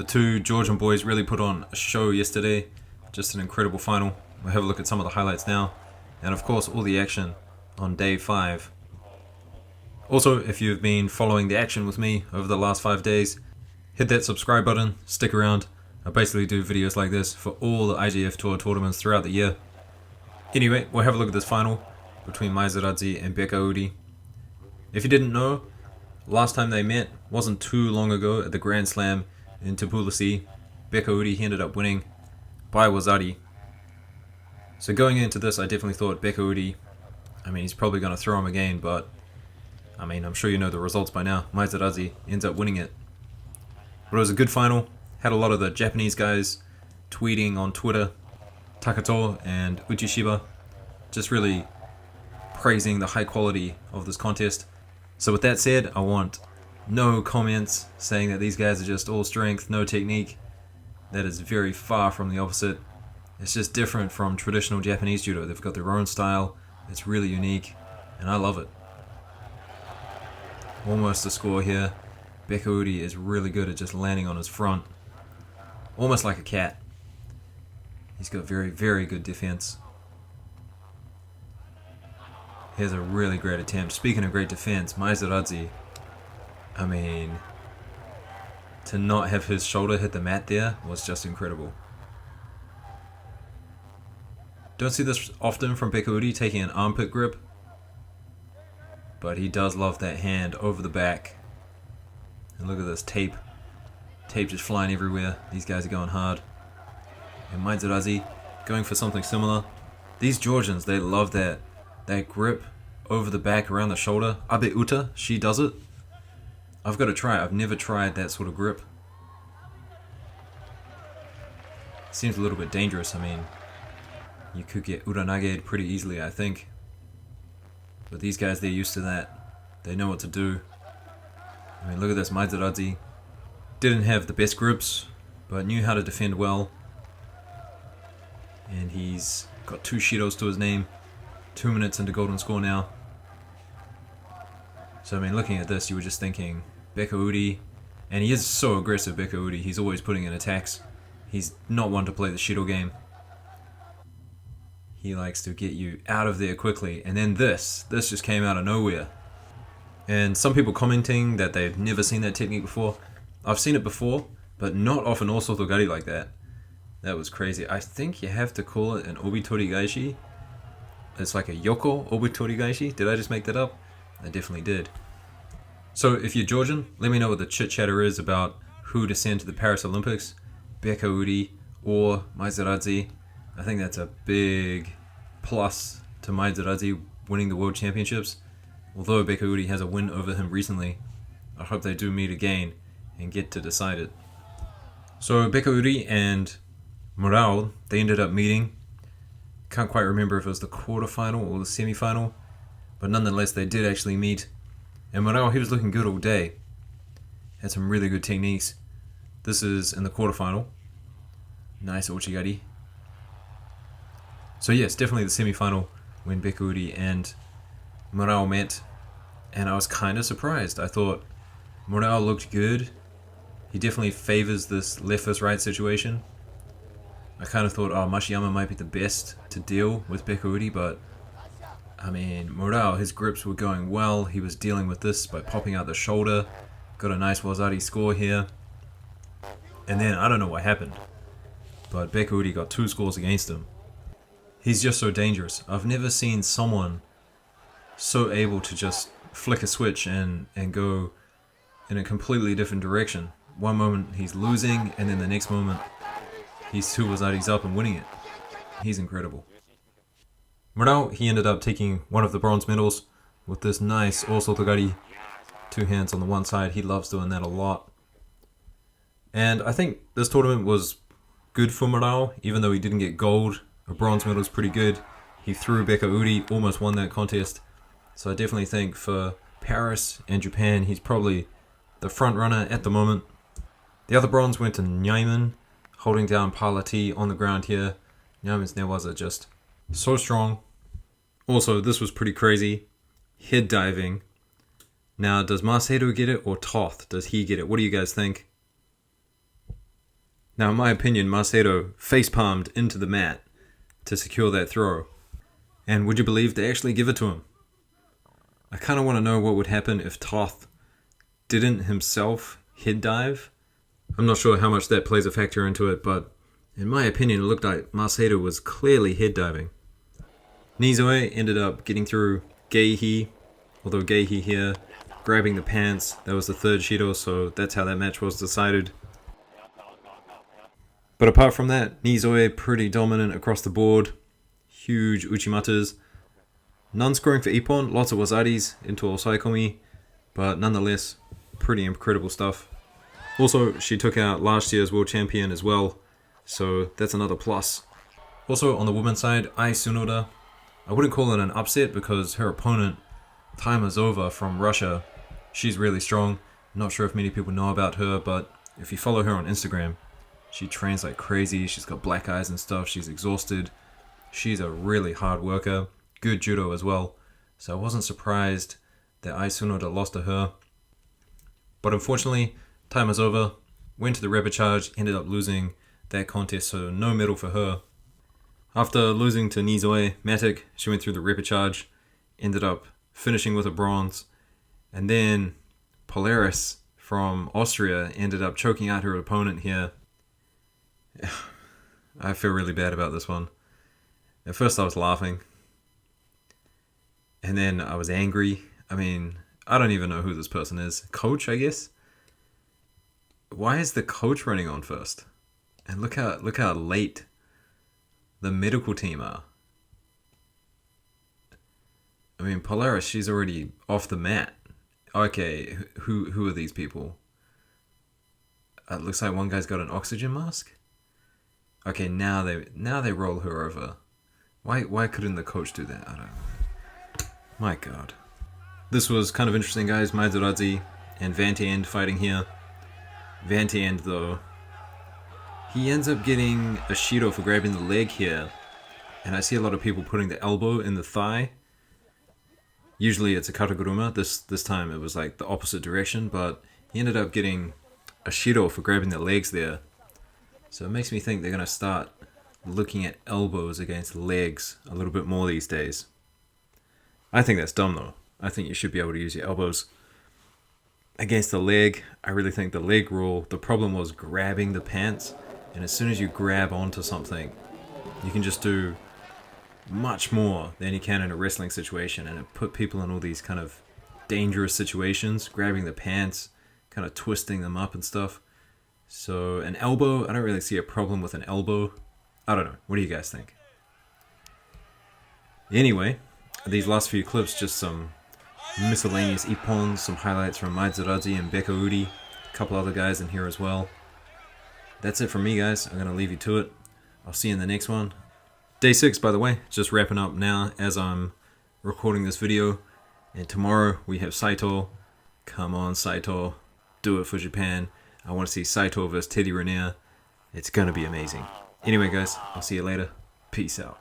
The two Georgian boys really put on a show yesterday. Just an incredible final. We'll have a look at some of the highlights now. And of course, all the action on day 5. Also, if you've been following the action with me over the last 5 days, hit that subscribe button, stick around. I basically do videos like this for all the IJF Tour tournaments throughout the year. Anyway, we'll have a look at this final between Maezaradze and Beka Uri. If you didn't know, last time they met wasn't too long ago at the Grand Slam in Tbilisi. Beka Uri, he ended up winning by Wazari. So going into this, I definitely thought Beka Uri, he's probably going to throw him again, but I'm sure you know the results by now. Maezaradze ends up winning it. But it was a good final. Had a lot of the Japanese guys tweeting on Twitter, Takato and Uchishiba, just really praising the high quality of this contest. So with that said, I want no comments saying that these guys are just all strength, no technique. That is very far from the opposite. It's just different from traditional Japanese judo. They've got their own style. It's really unique, and I love it. Almost a score here. Beka Uri is really good at just landing on his front. Almost like a cat. He's got very, very good defense. Here's a really great attempt. Speaking of great defense, Maezaradze, to not have his shoulder hit the mat there was just incredible. Don't see this often from Beka Uri taking an armpit grip, but he does love that hand over the back. And look at this tape. Tape just flying everywhere. These guys are going hard. And Maezaradze going for something similar. These Georgians, they love that grip over the back around the shoulder. Abe Uta, she does it. I've got to try it. I've never tried that sort of grip. Seems a little bit dangerous. You could get uranaged pretty easily, I think. But these guys, they're used to that. They know what to do. Look at this. Maezaradze didn't have the best grips, but knew how to defend well. And he's got 2 shidos to his name. 2 minutes into golden score now. So looking at this, you were just thinking Beka Uri, and he is so aggressive, Beka Uri. He's always putting in attacks. He's not one to play the shido game. He likes to get you out of there quickly. And then this just came out of nowhere. And some people commenting that they've never seen that technique before. I've seen it before, but not off an Osotogari like that. That was crazy. I think you have to call it an Obitorigaishi. It's like a Yoko Obitorigaishi. Did I just make that up? I definitely did. So if you're Georgian, let me know what the chit chatter is about who to send to the Paris Olympics. Beka Uri or Maezaradze. I think that's a big plus to Maezaradze winning the World Championships. Although Beka Uri has a win over him recently, I hope they do meet again and get to decide it. So Beka Uri and Murao, they ended up meeting. Can't quite remember if it was the quarterfinal or the semi-final, but nonetheless they did actually meet. And Murao, he was looking good all day. Had some really good techniques. This is in the quarterfinal. Nice Ochigari. So yes, definitely the semi-final when Beka Uri and Murao met, and I was kind of surprised. I thought Murao looked good. He definitely favors this left versus right situation. I kind of thought, Mashiyama might be the best to deal with Beka Uri, but Murao, his grips were going well. He was dealing with this by popping out the shoulder. Got a nice Wazari score here. And then, I don't know what happened, but Beka Uri got 2 scores against him. He's just so dangerous. I've never seen someone so able to just flick a switch and go in a completely different direction. One moment he's losing, and then the next moment he's 2 Wazaris up and winning it. He's incredible. Murao, he ended up taking one of the bronze medals with this nice Osotogari. 2 hands on the one side. He loves doing that a lot. And I think this tournament was good for Murao, even though he didn't get gold. A bronze medal is pretty good. He threw Beka Uri, almost won that contest. So I definitely think for Paris and Japan, he's probably the front runner at the moment. The other bronze went to Nyman, holding down Palati on the ground here. Nyman's newaza just so strong. Also, this was pretty crazy. Head diving. Now, does Macedo get it or Toth? Does he get it? What do you guys think? Now, in my opinion, Macedo face-palmed into the mat to secure that throw. And would you believe they actually give it to him? I kind of want to know what would happen if Toth didn't himself head dive. I'm not sure how much that plays a factor into it, but in my opinion, it looked like Macedo was clearly head diving. Nizoe ended up getting through Geihi, although Geihi here grabbing the pants. That was the third Shido, so that's how that match was decided. But apart from that, Nizoe pretty dominant across the board. Huge Uchimatas. None scoring for Ippon, lots of wazaris into Osaikomi, but nonetheless, pretty incredible stuff. Also, she took out last year's world champion as well, so that's another plus. Also, on the women's side, Ai Tsunoda. I wouldn't call it an upset because her opponent, Taimazova from Russia, she's really strong. Not sure if many people know about her, but if you follow her on Instagram, she trains like crazy. She's got black eyes and stuff. She's exhausted. She's a really hard worker. Good judo as well. So I wasn't surprised that Ai Tsunoda lost to her. But unfortunately, Taimazova went to the repechage, ended up losing that contest, so no medal for her. After losing to Nizoe Matic, she went through the repechage, ended up finishing with a bronze, and then Polaris from Austria ended up choking out her opponent here. I feel really bad about this one. At first I was laughing, and then I was angry. I mean, I don't even know who this person is. Coach, I guess? Why is the coach running on first? And look how late the medical team are. I mean, Polaris, she's already off the mat. Okay, who are these people? It looks like one guy's got an oxygen mask. Okay, now they roll her over. Why couldn't the coach do that? I don't know. My God. This was kind of interesting, guys. Maizoradzi and Vante End fighting here. Vante End, though, he ends up getting a Shido for grabbing the leg here. And I see a lot of people putting the elbow in the thigh. Usually it's a kataguruma. This time it was like the opposite direction, but he ended up getting a Shido for grabbing the legs there. So it makes me think they're going to start looking at elbows against legs a little bit more these days. I think that's dumb though. I think you should be able to use your elbows against the leg. I really think the leg rule, the problem was grabbing the pants. And as soon as you grab onto something, you can just do much more than you can in a wrestling situation. And it put people in all these kind of dangerous situations, grabbing the pants, kind of twisting them up and stuff. So an elbow, I don't really see a problem with an elbow. I don't know. What do you guys think? Anyway, these last few clips, just some miscellaneous Ippons, some highlights from Maizoradzi and Beka Uri, a couple other guys in here as well. That's it from me, guys. I'm going to leave you to it. I'll see you in the next one. Day 6, by the way, just wrapping up now as I'm recording this video. And tomorrow we have Saito. Come on, Saito. Do it for Japan. I want to see Saito versus Teddy Raniere. It's going to be amazing. Anyway, guys, I'll see you later. Peace out.